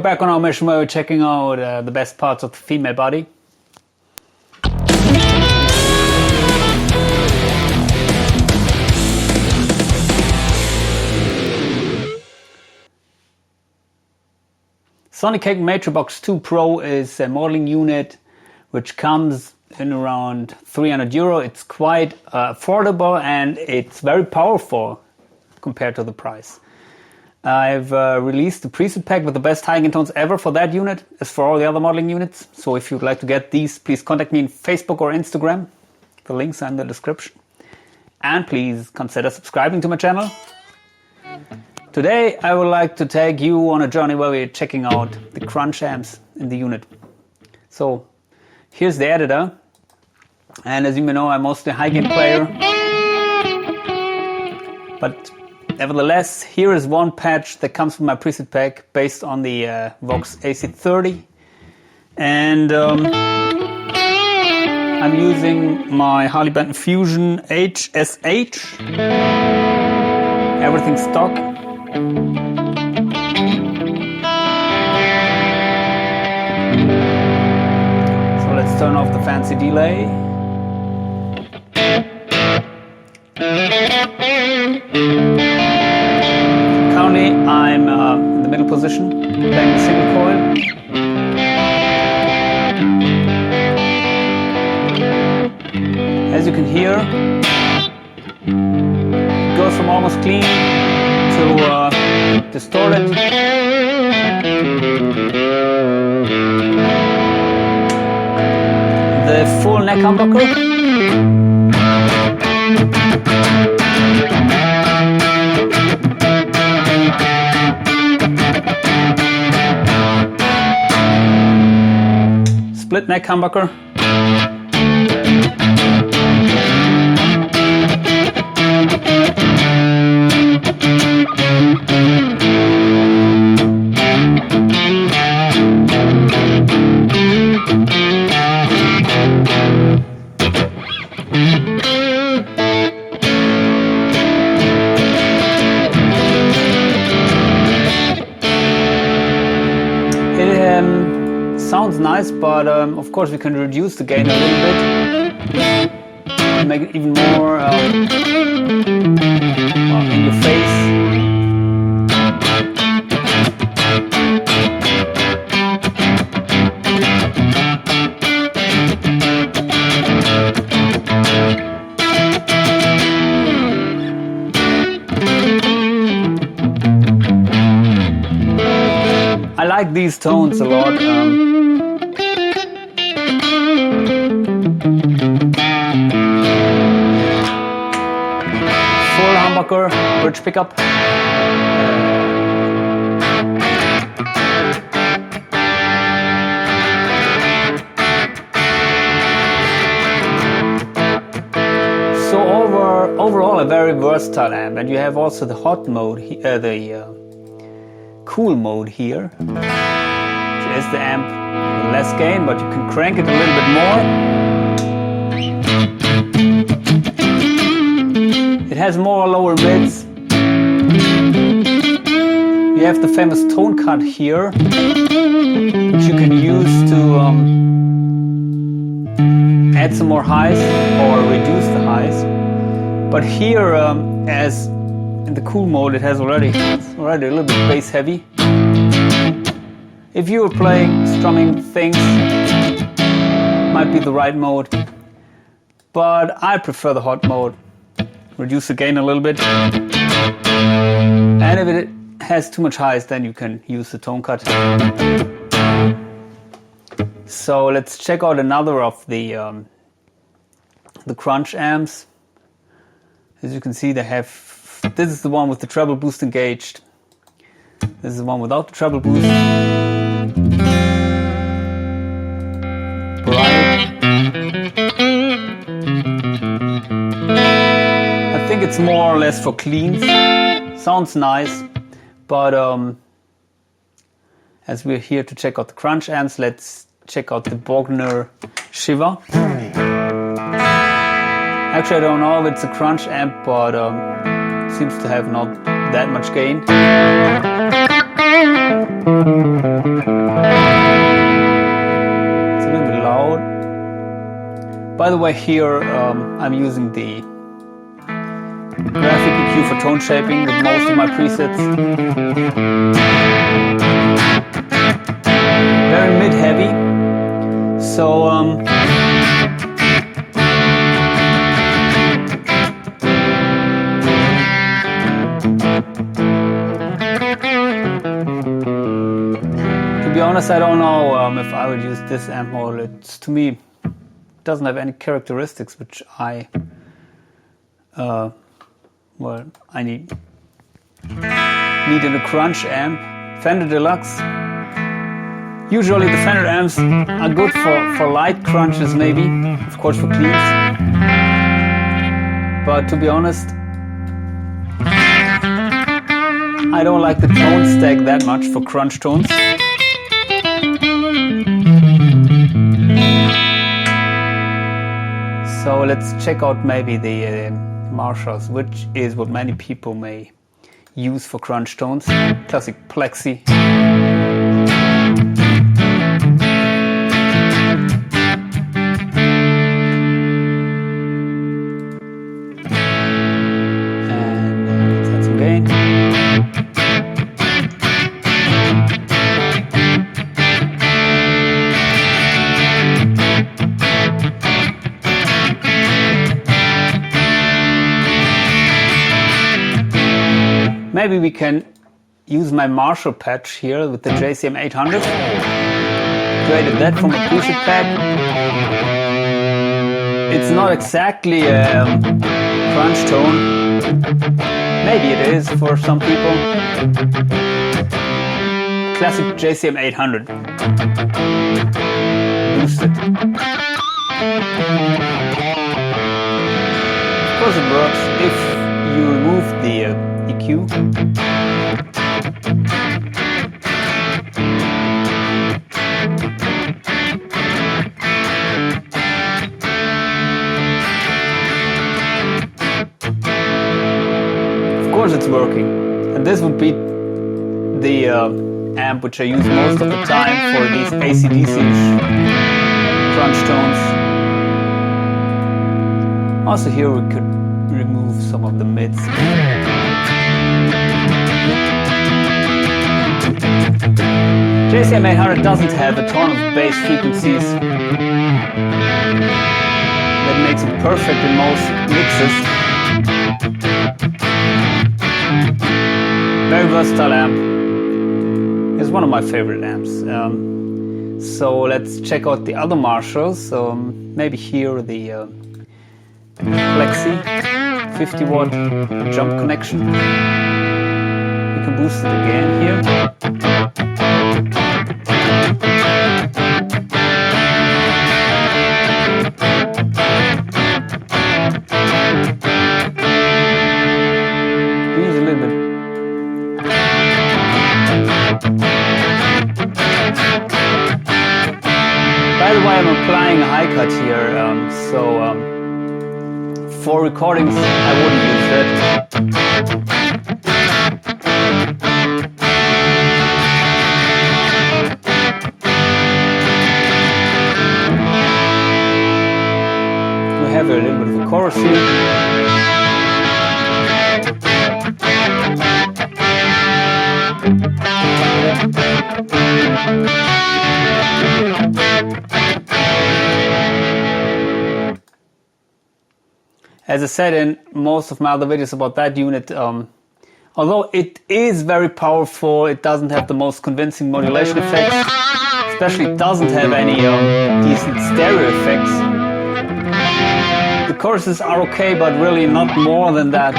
back on our mission where we're checking out the best parts of the female body. Sonicake Matribox 2 Pro is a modeling unit which comes in around €300. It's quite affordable and it's very powerful compared to the price. I've released the preset pack with the best high-gain tones ever for that unit, as for all the other modeling units. So if you'd like to get these, please contact me on Facebook or Instagram. The links are in the description. And please consider subscribing to my channel. Today I would like to take you on a journey where we're checking out the crunch amps in the unit. So here's the editor. And as you may know, I'm mostly a high-gain player. But nevertheless, here is one patch that comes from my preset pack based on the Vox AC30. And I'm using my Harley Benton Fusion HSH. Everything stock. So let's turn off the fancy delay. Currently I'm in the middle position, playing the single coil. As you can hear, it goes from almost clean to distorted. The full neck humbucker. Split neck humbucker. Sounds nice, but of course we can reduce the gain a little bit and make it even more in your face. I like these tones a lot. Full humbucker, bridge pickup. So overall a very versatile amp, and you have also the hot mode, the cool mode here. So is the amp with less gain, but you can crank it a little bit more. It has more lower mids. You have the famous tone cut here, which you can use to add some more highs or reduce the highs. But here, as in the cool mode, it's already a little bit bass heavy. If you were playing strumming things, might be the right mode. But I prefer the hot mode. Reduce the gain a little bit. And if it has too much highs, then you can use the tone cut. So let's check out another of the crunch amps. As you can see, they have. This is the one with the treble boost engaged. This is the one without the treble boost. I think it's more or less for cleans. Sounds nice, but as we're here to check out the crunch amps, let's check out the Bogner Shiva. Actually, I don't know if it's a crunch amp, but seems to have not that much gain. It's a little bit loud. By the way, here I'm using the graphic EQ for tone shaping with most of my presets. Very mid-heavy. So to be honest, I don't know if I would use this amp model. It's, to me, doesn't have any characteristics which I I need in a crunch amp. Fender Deluxe. Usually the Fender amps are good for light crunches, maybe, of course for cleans. But to be honest, I don't like the tone stack that much for crunch tones. So let's check out maybe the Marshalls, which is what many people may use for crunch tones. Classic Plexi. And let's add some gain. Maybe we can use my Marshall patch here with the JCM 800. Created that from a preset pack. It's not exactly a crunch tone. Maybe it is for some people. Classic JCM 800. Boosted. Of course it works if you remove the EQ. Of course it's working, and this would be the amp which I use most of the time for these AC/DC crunch tones. Also here we could remove some of the mids. JCM 800 doesn't have a ton of bass frequencies. That makes it perfect in most mixes. Very versatile amp. It's one of my favorite amps. So let's check out the other Marshalls. Maybe here the Plexi 50 watt jump connection. We can boost it again here. Use a little bit. By the way, I'm applying a high cut here, for recordings, I wouldn't use that. We have a little bit of a chorus here. As I said in most of my other videos about that unit, although it is very powerful, it doesn't have the most convincing modulation effects, especially it doesn't have any decent stereo effects. The choruses are okay, but really not more than that.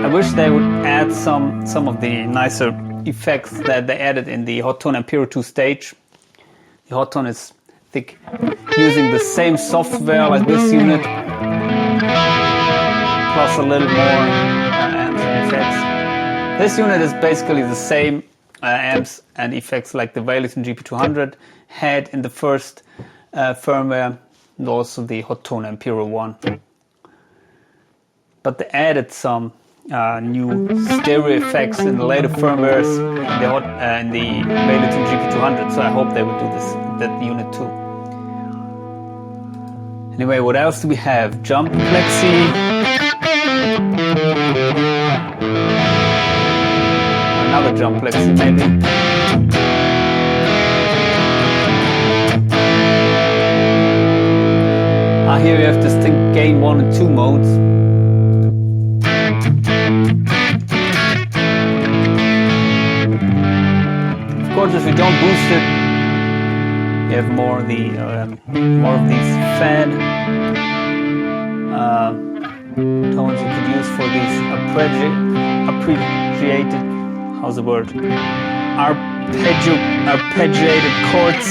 I wish they would add some of the nicer effects that they added in the Hot Tone Ampero 2 stage. The Hot Tone is thick, using the same software like this unit, plus a little more amps and effects. This unit is basically the same amps and effects like the Waileton GP200 had in the first firmware, and also the Hot Tone Ampero 1. But they added some new stereo effects in the later firmwares in the Meleton GP200. So I hope they will do that unit too. Anyway, what else do we have? Jump plexi. Another jump plexi maybe. Here you have distinct gain 1 and 2 modes. Of course, if you don't boost it, you have more of these fad tones you could use for these appreciated, how's the word? Arpeggiated chords.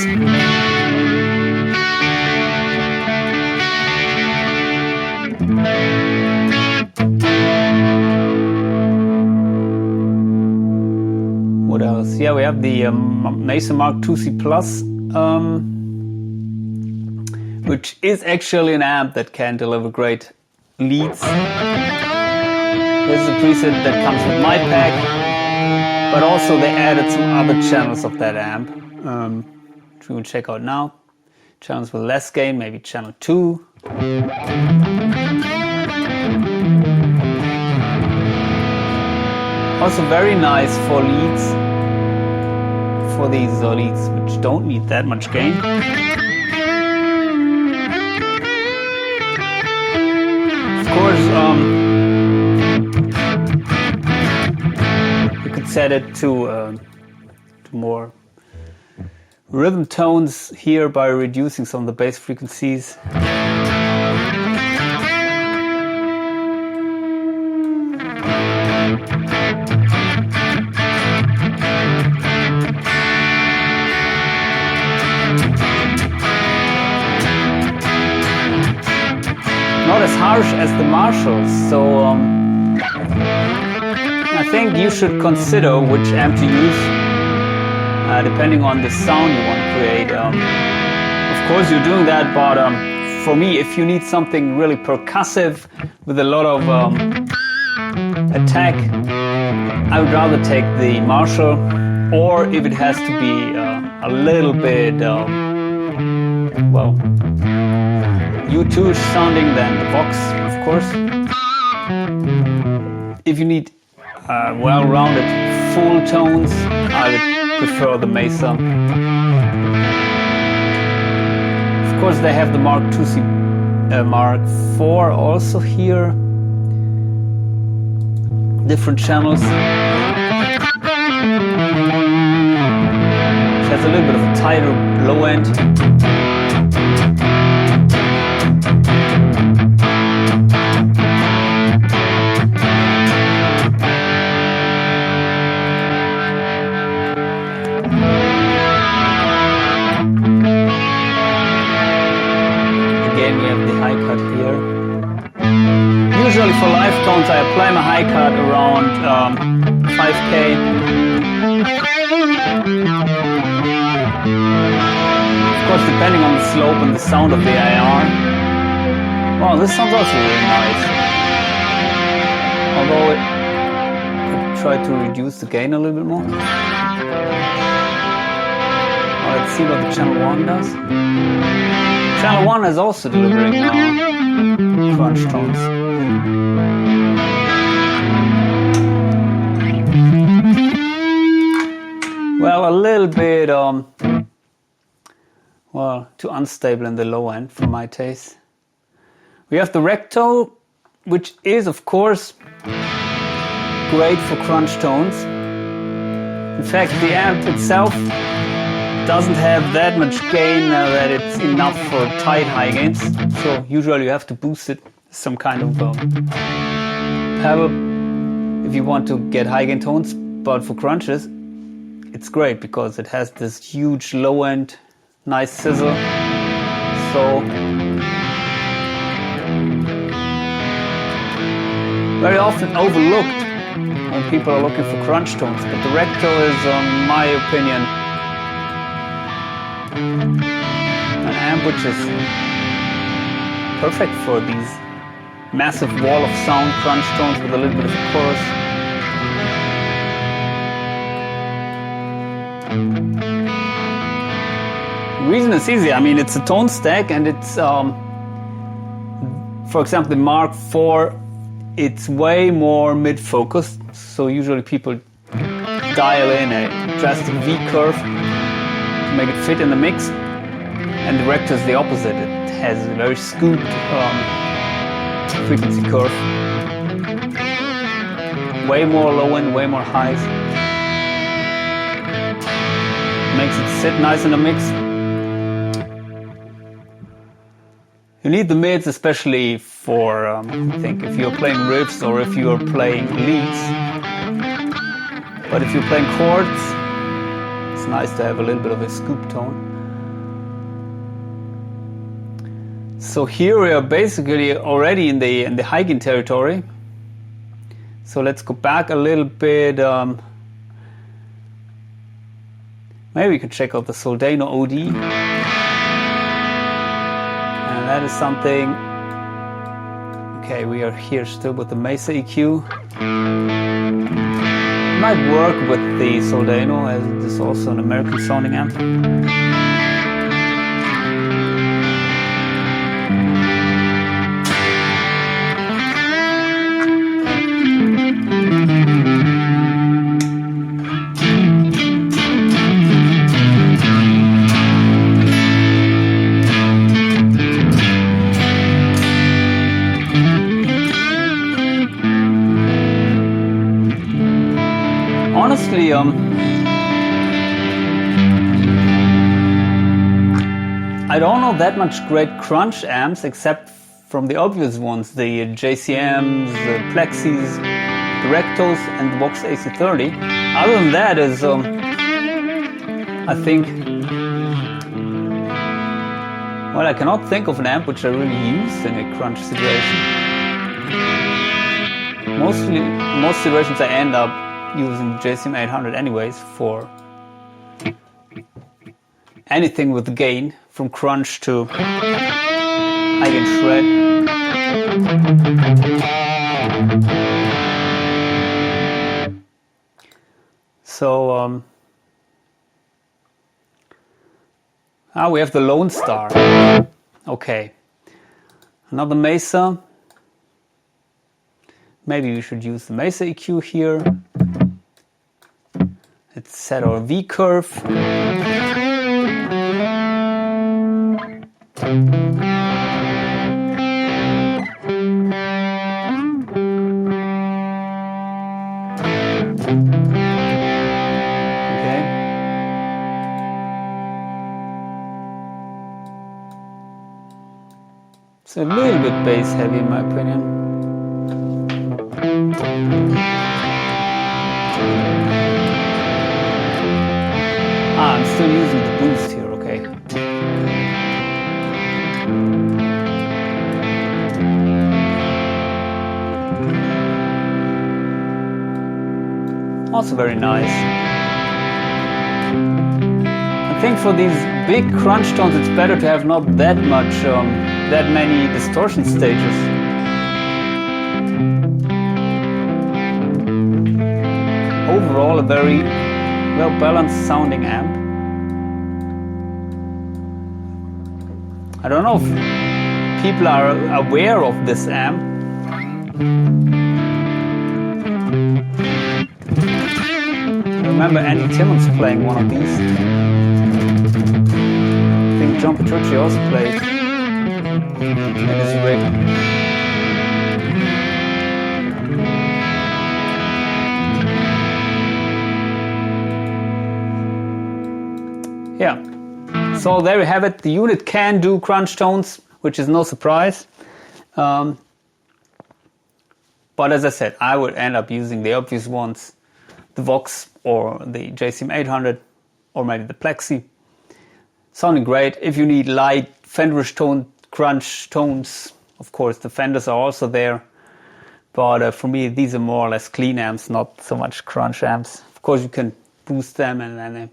What else? Yeah, we have the Mesa Mark IIc Plus, which is actually an amp that can deliver great leads. This is a preset that comes with my pack, but also they added some other channels of that amp, which we will check out now. Channels with less gain, maybe channel 2. Also very nice for leads, for these leads which don't need that much gain. Of course, you could set it to more rhythm tones here by reducing some of the bass frequencies. Not as harsh as the Marshalls, so I think you should consider which amp to use, depending on the sound you want to create. Of course you're doing that, but for me, if you need something really percussive with a lot of attack, I would rather take the Marshall, or if it has to be a little bit, well, U2 sounding, than the Vox, of course. If you need well-rounded full tones, I would prefer the Mesa. Of course, they have the Mark IIc, Mark IV also here. Different channels. Which has a little bit of a tighter low end. Usually for live tones I apply my high cut around 5K. Of course, depending on the slope and the sound of the IR. Wow, this sounds also really nice. Although I could try to reduce the gain a little bit more. Let's see what the channel 1 does. Channel 1 is also delivering crunch tones. Well, a little bit, well, too unstable in the low end for my taste. We have the Recto, which is, of course, great for crunch tones. In fact, the amp itself doesn't have that much gain that it's enough for tight high gains. So usually you have to boost it with some kind of pedal if you want to get high gain tones. But for crunches, it's great because it has this huge low end, nice sizzle. So very often overlooked when people are looking for crunch tones. But the Recto is, in my opinion, an amp which is perfect for these massive wall of sound, crunch tones with a little bit of chorus. The reason is easy. I mean, it's a tone stack, and it's, for example, the Mark IV, it's way more mid-focused. So usually people dial in a drastic V curve to make it fit in the mix. And the Rector is the opposite. It has a very scooped frequency curve. Way more low end, way more highs. Makes it sit nice in the mix. You need the mids, especially for, I think, if you're playing riffs or if you're playing leads. But if you're playing chords, it's nice to have a little bit of a scoop tone. So here we are basically already in the high gain territory. So let's go back a little bit. Maybe we can check out the Soldano OD. And that is something. Okay, we are here still with the Mesa EQ. Might work with the Soldano, as it is also an American sounding amp. Honestly, I don't know that much great crunch amps except from the obvious ones, the JCMs, the Plexis, the Rectos and the Vox AC30. Other than that is, I think, well, I cannot think of an amp which I really used in a crunch situation. Most situations I end up using JCM 800 anyways for anything with gain, from crunch to high gain shred. So we have the Lone Star. Okay, another Mesa. Maybe we should use the Mesa EQ here. Let's set our V curve. Okay. It's a little bit bass heavy in my opinion. I'm still using the boost here, okay. Also very nice. I think for these big crunch tones it's better to have not that much, that many distortion stages. Overall a very well-balanced sounding amp. I don't know if people are aware of this amp. I remember Andy Timmons playing one of these. I think John Petrucci also played this rig. Yeah, so there we have it. The unit can do crunch tones, which is no surprise. But as I said, I would end up using the obvious ones, the Vox or the JCM 800 or maybe the Plexi. Sounding great. If you need light Fenderish tone, crunch tones, of course the Fenders are also there. But for me, these are more or less clean amps, not so much crunch amps. Of course, you can boost them and then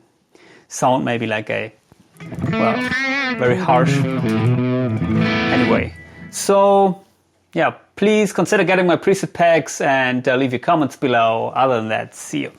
sound maybe like a, well, very harsh. Anyway, so yeah, Please consider getting my preset packs and leave your comments below. Other than that, see you.